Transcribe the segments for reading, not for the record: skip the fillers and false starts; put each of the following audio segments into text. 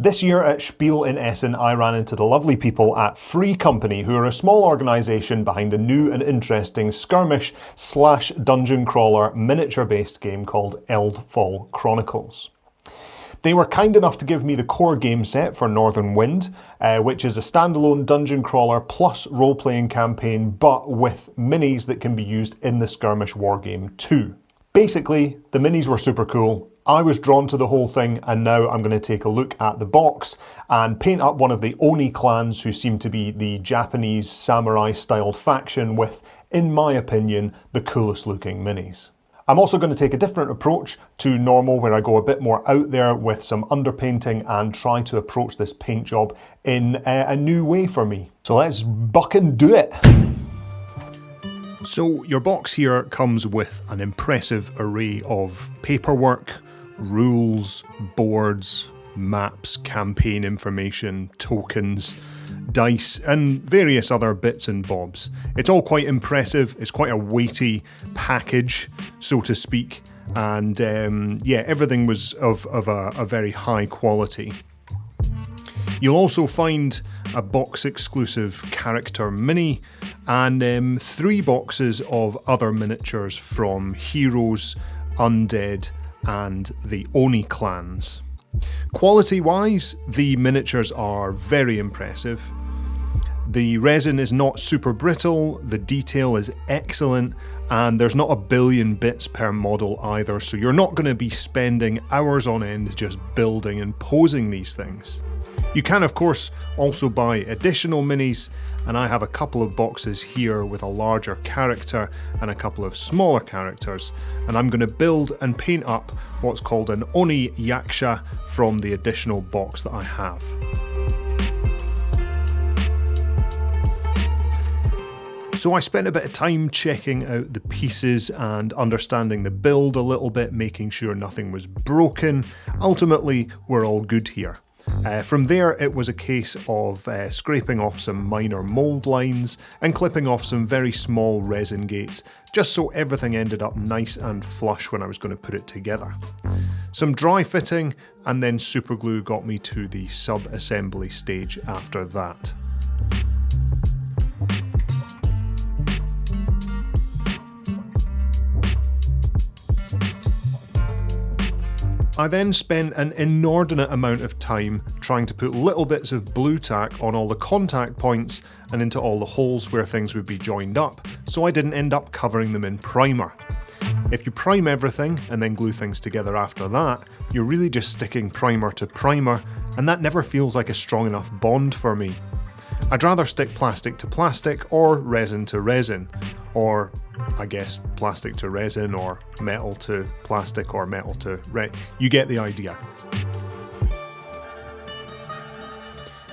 This year at Spiel in Essen, I ran into the lovely people at Free Company, who are a small organisation behind a new and interesting skirmish/dungeon crawler miniature-based game called Eldfall Chronicles. They were kind enough to give me the core game set for Northern Wind, which is a standalone dungeon crawler plus role-playing campaign, but with minis that can be used in the skirmish wargame too. Basically, the minis were super cool. I was drawn to the whole thing, and now I'm going to take a look at the box and paint up one of the Oni clans, who seem to be the Japanese samurai-styled faction with, in my opinion, the coolest looking minis. I'm also going to take a different approach to normal, where I go a bit more out there with some underpainting and try to approach this paint job in a new way for me. So let's buck and do it! So your box here comes with an impressive array of paperwork, rules, boards, maps, campaign information, tokens, dice, and various other bits and bobs. It's all quite impressive. It's quite a weighty package, so to speak, and yeah, everything was of a very high quality. You'll also find a box exclusive character mini and 3 boxes of other miniatures from Heroes, Undead and the Oni clans. Quality wise, the miniatures are very impressive. The resin is not super brittle, the detail is excellent, and there's not a billion bits per model either, so you're not going to be spending hours on end just building and posing these things. You can of course also buy additional minis, and I have a couple of boxes here with a larger character and a couple of smaller characters, and I'm going to build and paint up what's called an Oni Yaksha from the additional box that I have. So I spent a bit of time checking out the pieces and understanding the build a little bit, making sure nothing was broken. Ultimately, we're all good here. From there, it was a case of scraping off some minor mould lines and clipping off some very small resin gates, just so everything ended up nice and flush when I was going to put it together. Some dry fitting and then super glue got me to the sub-assembly stage after that. I then spent an inordinate amount of time trying to put little bits of blue tack on all the contact points and into all the holes where things would be joined up, so I didn't end up covering them in primer. If you prime everything and then glue things together after that, you're really just sticking primer to primer, and that never feels like a strong enough bond for me. I'd rather stick plastic to plastic or resin to resin, or I guess plastic to resin or metal to plastic or metal to you get the idea.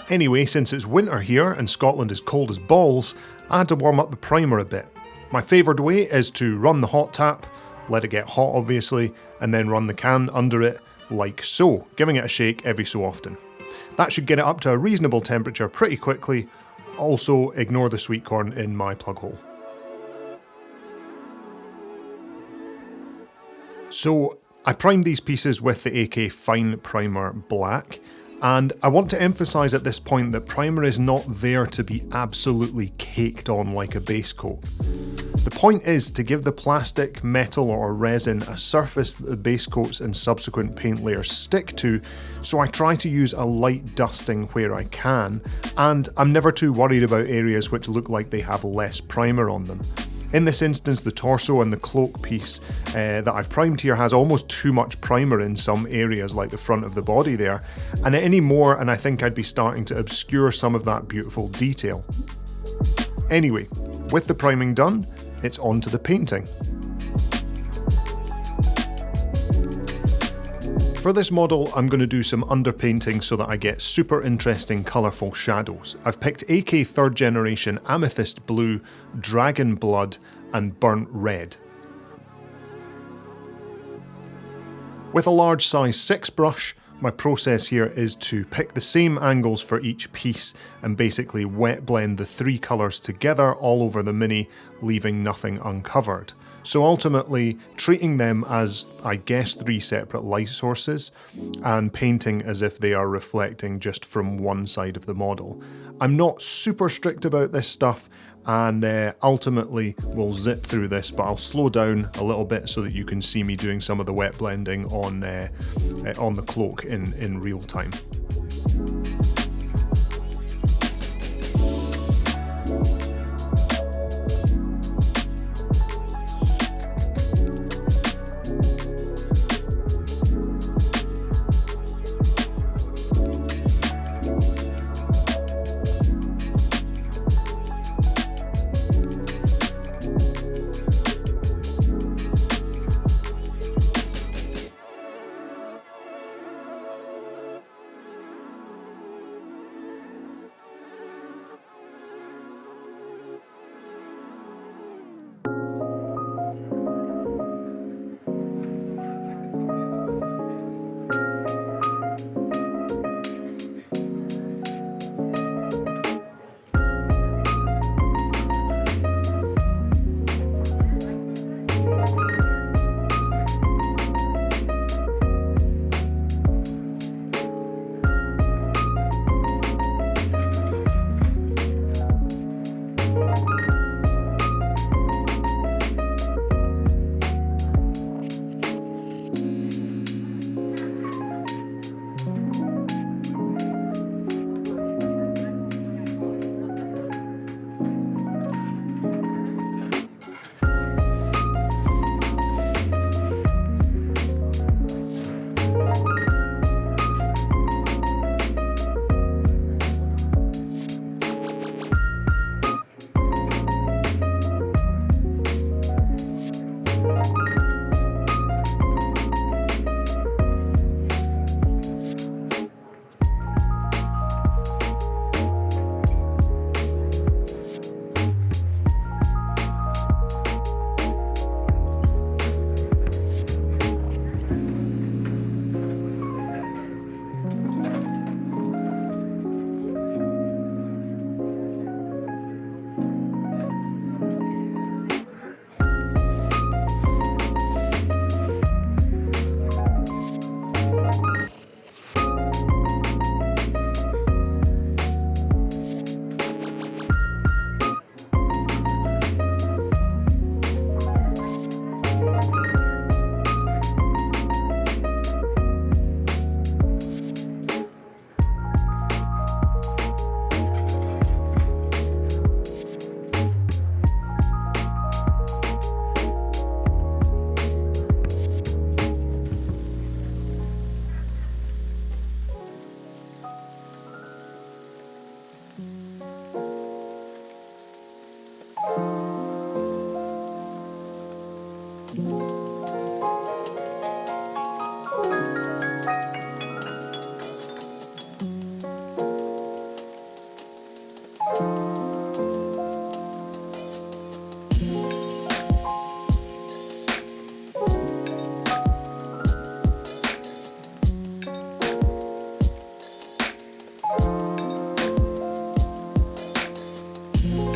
Anyway, since it's winter here and Scotland is cold as balls, I had to warm up the primer a bit. My favoured way is to run the hot tap, let it get hot obviously, and then run the can under it like so, giving it a shake every so often. That should get it up to a reasonable temperature pretty quickly. Also, ignore the sweet corn in my plug hole. So, I primed these pieces with the AK Fine Primer Black, and I want to emphasise at this point that primer is not there to be absolutely caked on like a base coat. The point is to give the plastic, metal or resin a surface that the base coats and subsequent paint layers stick to, so I try to use a light dusting where I can, and I'm never too worried about areas which look like they have less primer on them. In this instance, the torso and the cloak piece that I've primed here has almost too much primer in some areas, like the front of the body there, and any more and I think I'd be starting to obscure some of that beautiful detail. Anyway, with the priming done, it's on to the painting. For this model, I'm going to do some underpainting so that I get super interesting colourful shadows. I've picked AK 3rd Generation Amethyst Blue, Dragon Blood and Burnt Red. With a large size 6 brush, my process here is to pick the same angles for each piece and basically wet blend the 3 colours together all over the mini, leaving nothing uncovered. So ultimately, treating them as, I guess, 3 separate light sources and painting as if they are reflecting just from one side of the model. I'm not super strict about this stuff, and ultimately we'll zip through this, but I'll slow down a little bit so that you can see me doing some of the wet blending on the cloak in real time.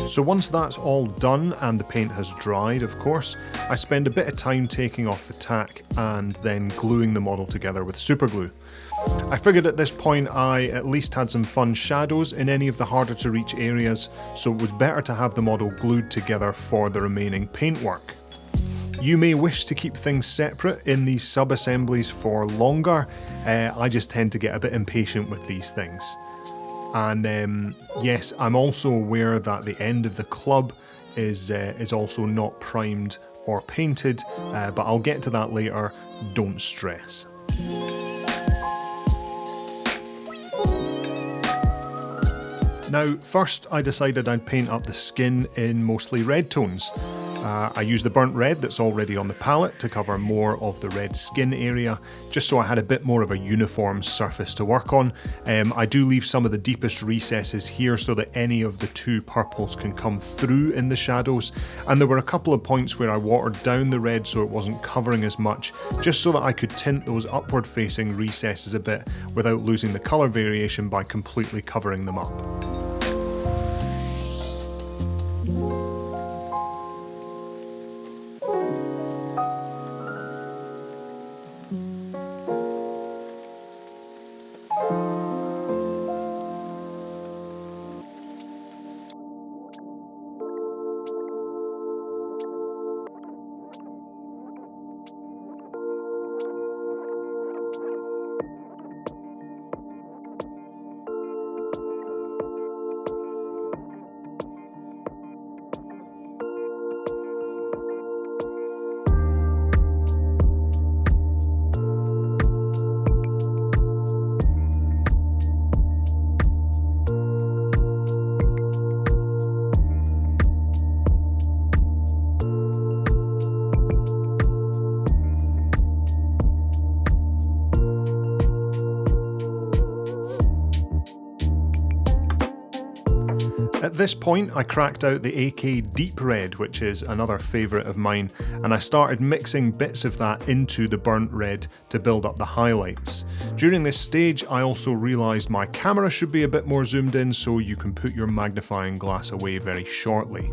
So once that's all done and the paint has dried, of course, I spend a bit of time taking off the tack and then gluing the model together with super glue. I figured at this point I at least had some fun shadows in any of the harder to reach areas, so it was better to have the model glued together for the remaining paintwork. You may wish to keep things separate in these sub-assemblies for longer. I just tend to get a bit impatient with these things. And yes, I'm also aware that the end of the club is also not primed or painted, but I'll get to that later, don't stress. Now, first I decided I'd paint up the skin in mostly red tones. I used the burnt red that's already on the palette to cover more of the red skin area, just so I had a bit more of a uniform surface to work on. I do leave some of the deepest recesses here so that any of the two purples can come through in the shadows, and there were a couple of points where I watered down the red so it wasn't covering as much, just so that I could tint those upward facing recesses a bit without losing the colour variation by completely covering them up. At this point, I cracked out the AK Deep Red, which is another favourite of mine, and I started mixing bits of that into the burnt red to build up the highlights. During this stage, I also realised my camera should be a bit more zoomed in, so you can put your magnifying glass away very shortly.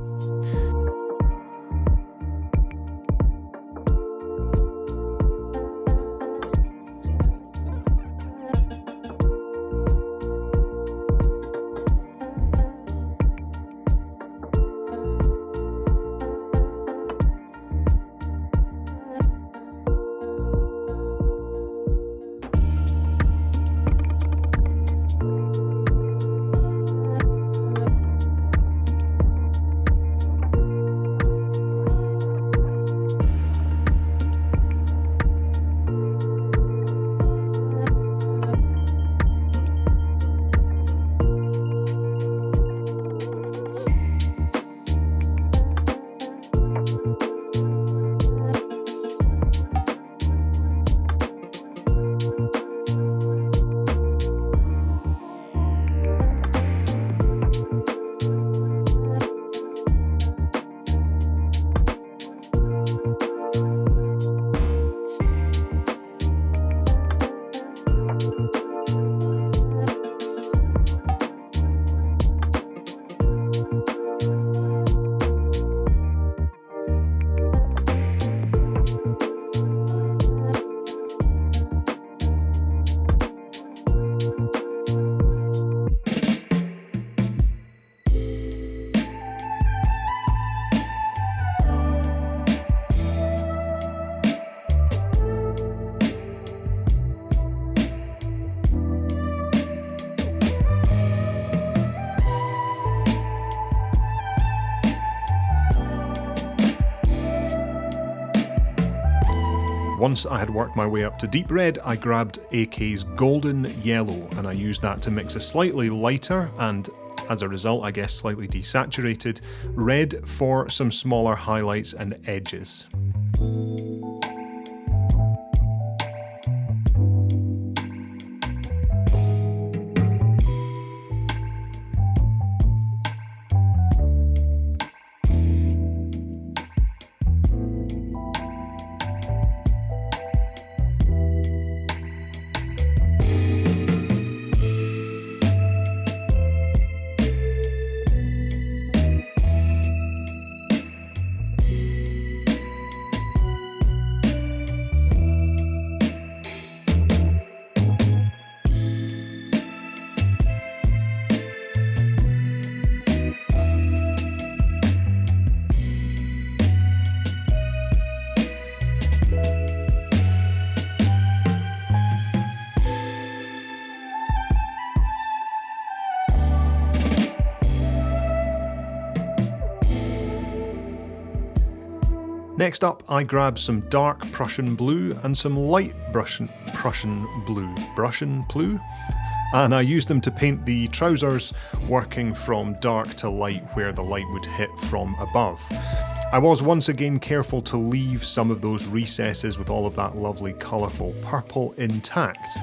Once I had worked my way up to deep red, I grabbed AK's golden yellow and I used that to mix a slightly lighter and, as a result, I guess slightly desaturated red for some smaller highlights and edges. Next up, I grabbed some dark Prussian blue and some light Prussian blue, and I used them to paint the trousers, working from dark to light where the light would hit from above. I was once again careful to leave some of those recesses with all of that lovely colourful purple intact.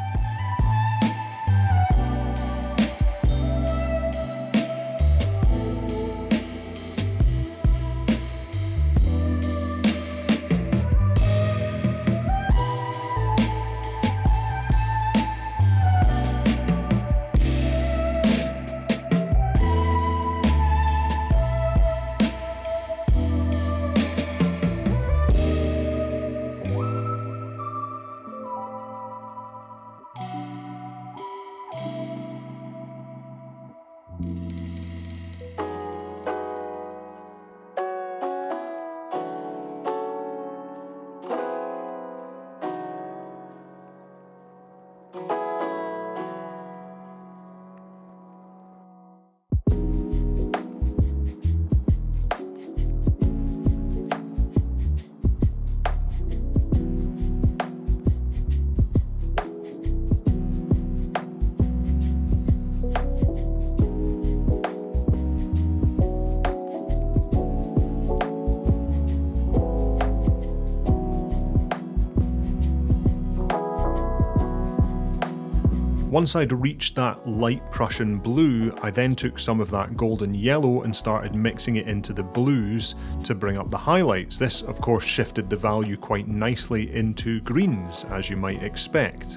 Once I'd reached that light Prussian blue, I then took some of that golden yellow and started mixing it into the blues to bring up the highlights. This, of course, shifted the value quite nicely into greens, as you might expect.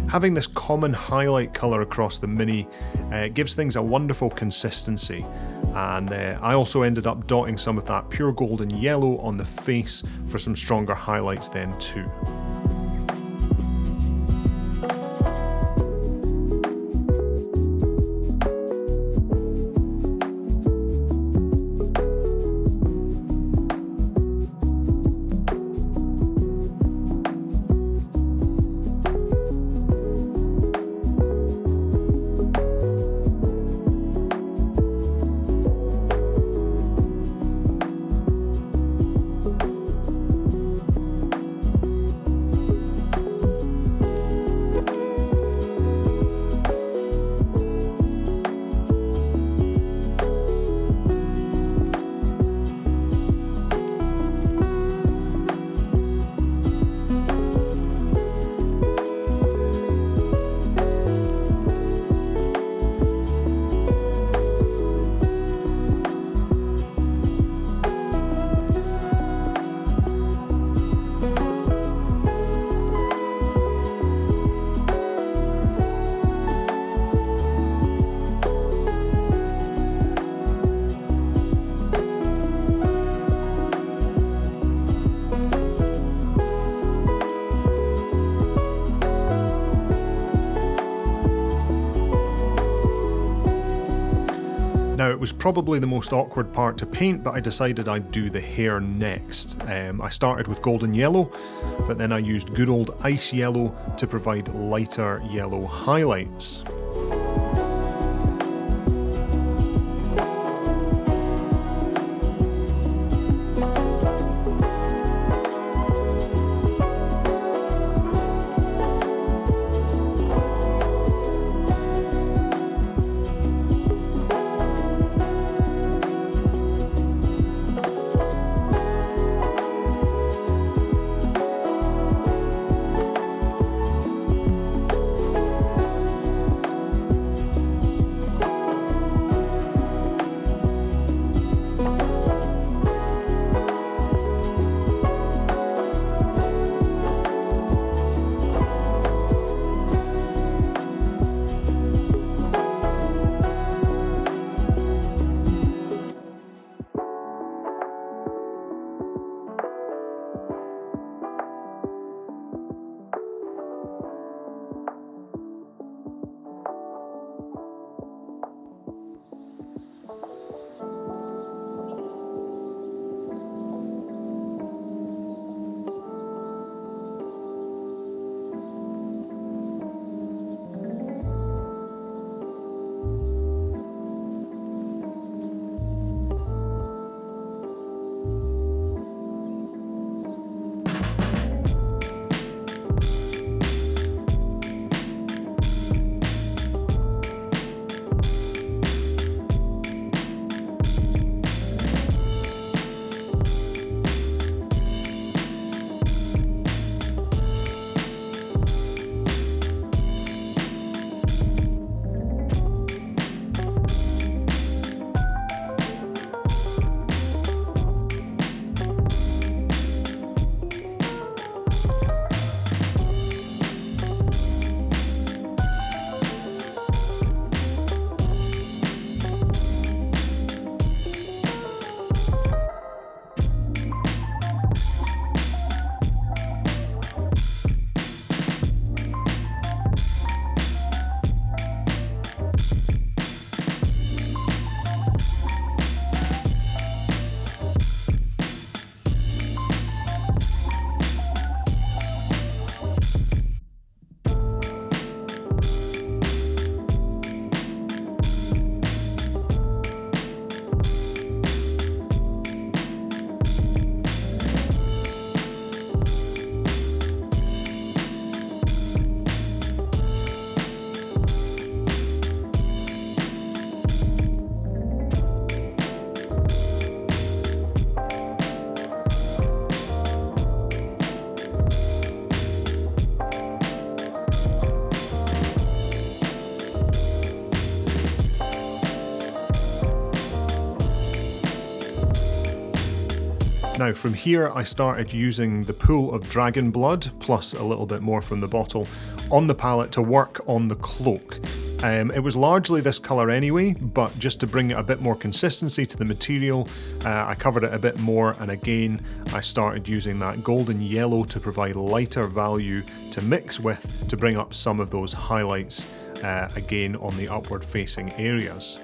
Having this common highlight colour across the Mini gives things a wonderful consistency, and I also ended up dotting some of that pure golden yellow on the face for some stronger highlights then too. Now, it was probably the most awkward part to paint, but I decided I'd do the hair next. I started with golden yellow, but then I used good old ice yellow to provide lighter yellow highlights. Now from here I started using the pool of dragon blood, plus a little bit more from the bottle, on the palette to work on the cloak. It was largely this colour anyway, but just to bring it a bit more consistency to the material, I covered it a bit more, and again I started using that golden yellow to provide lighter value to mix with to bring up some of those highlights again on the upward facing areas.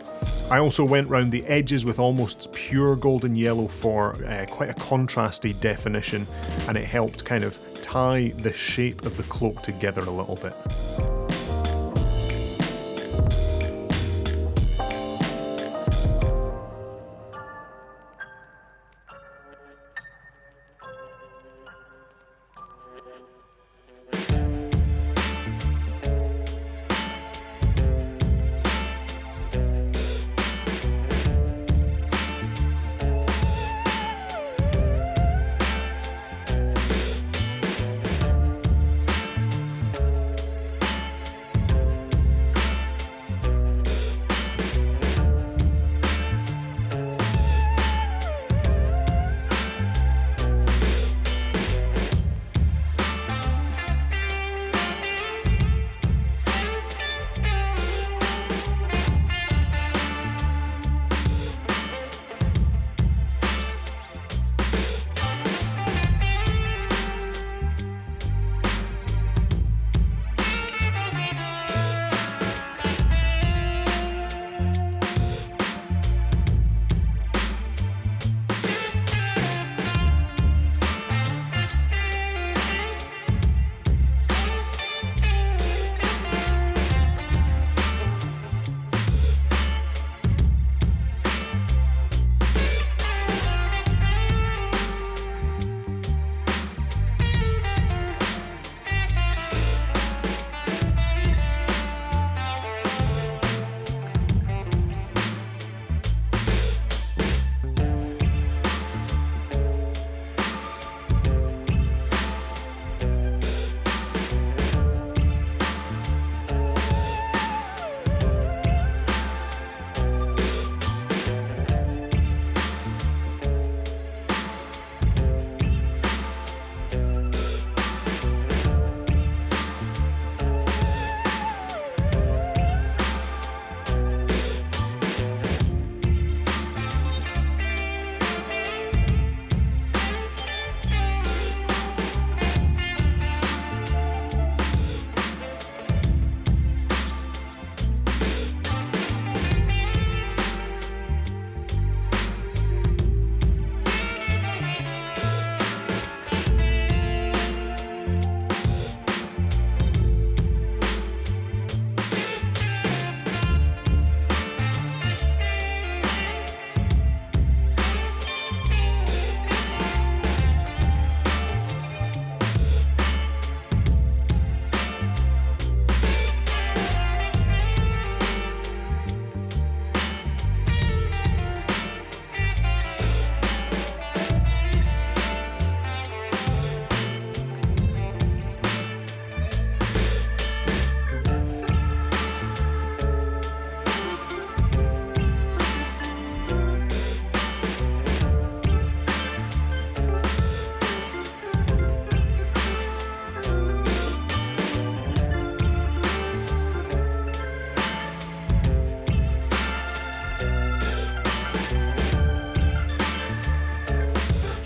I also went round the edges with almost pure golden yellow for quite a contrasty definition, and it helped kind of tie the shape of the cloak together a little bit.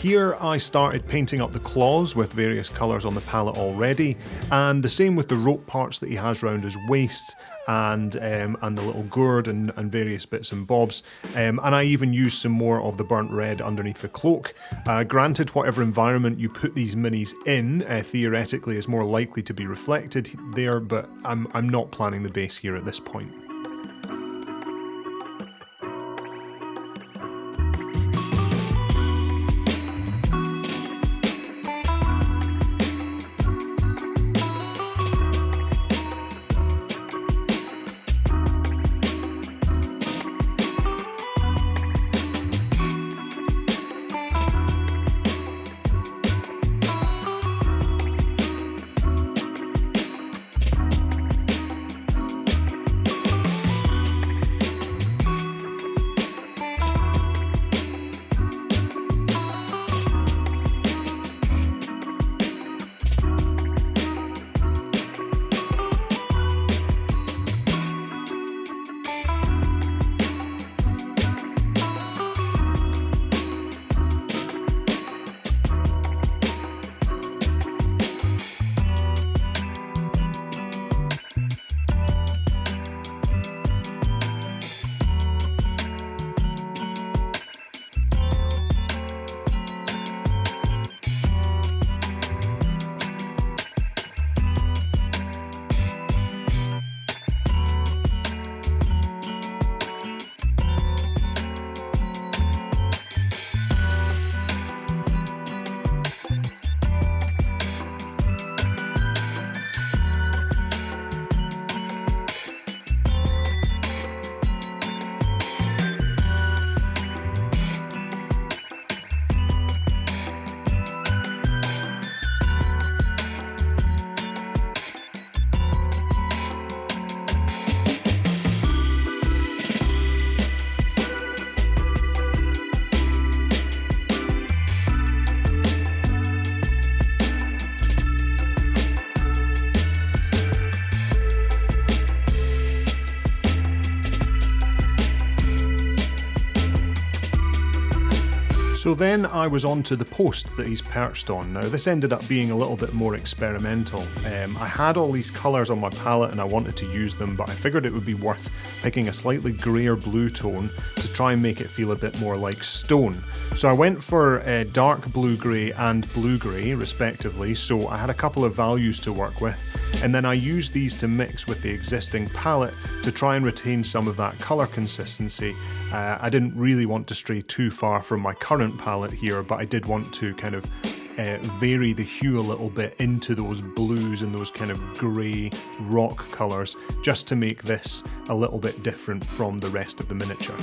Here I started painting up the claws with various colours on the palette already, and the same with the rope parts that he has round his waist, and the little gourd and various bits and bobs, and I even used some more of the burnt red underneath the cloak. Granted, whatever environment you put these minis in, theoretically is more likely to be reflected there, but I'm not planning the base here at this point. So then I was onto the post that he's perched on. Now this ended up being a little bit more experimental. I had all these colours on my palette and I wanted to use them, but I figured it would be worth picking a slightly greyer blue tone to try and make it feel a bit more like stone. So I went for dark blue-grey and blue-grey respectively, so I had a couple of values to work with, and then I used these to mix with the existing palette to try and retain some of that colour consistency. I didn't really want to stray too far from my current palette here, but I did want to kind of vary the hue a little bit into those blues and those kind of grey rock colours, just to make this a little bit different from the rest of the miniature.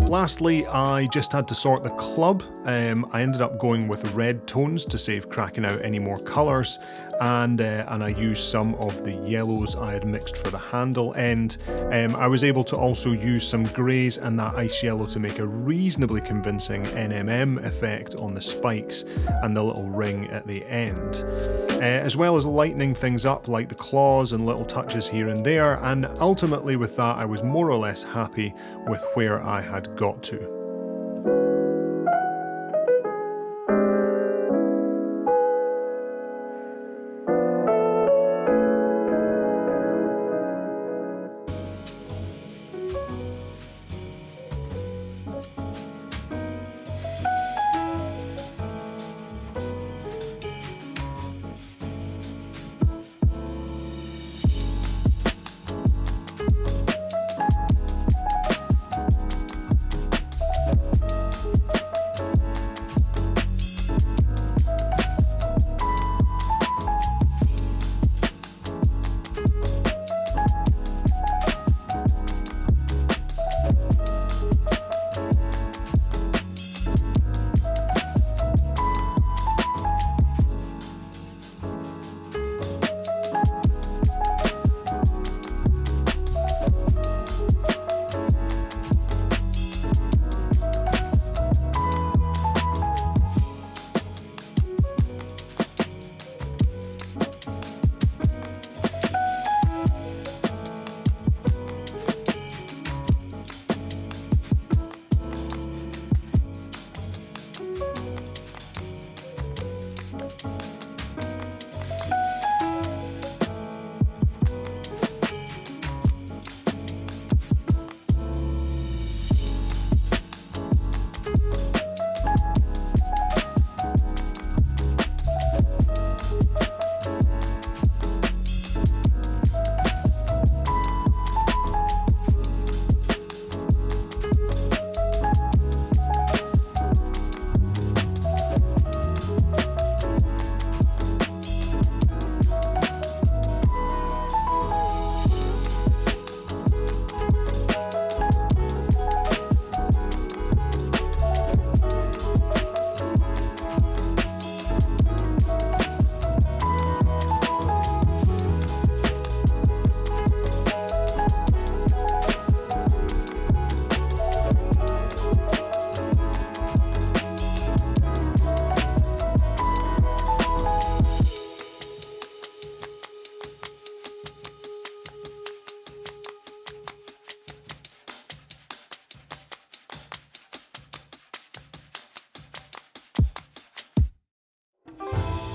Lastly, I just had to sort the club. I ended up going with red tones to save cracking out any more colours, and I used some of the yellows I had mixed for the handle end. I was able to also use some greys and that ice yellow to make a reasonably convincing NMM effect on the spikes and the little ring at the end. As well as lightening things up like the claws and little touches here and there, and ultimately with that I was more or less happy with where I had got to.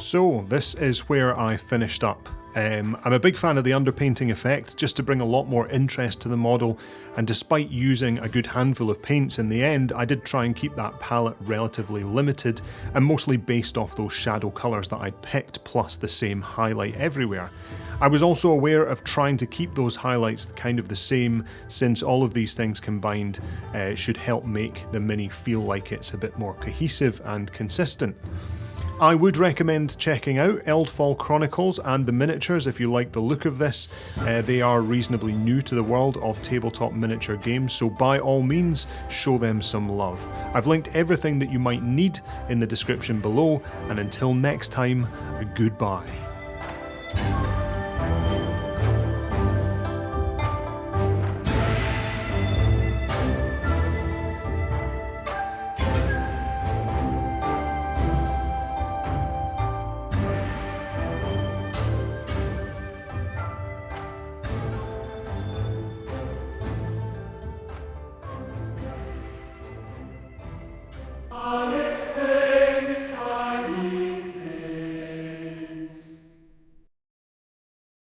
So this is where I finished up. I'm a big fan of the underpainting effect, just to bring a lot more interest to the model, and despite using a good handful of paints in the end, I did try and keep that palette relatively limited and mostly based off those shadow colours that I'd picked, plus the same highlight everywhere. I was also aware of trying to keep those highlights kind of the same, since all of these things combined should help make the mini feel like it's a bit more cohesive and consistent. I would recommend checking out Eldfall Chronicles and the miniatures if you like the look of this. They are reasonably new to the world of tabletop miniature games, so by all means show them some love. I've linked everything that you might need in the description below, and until next time, goodbye.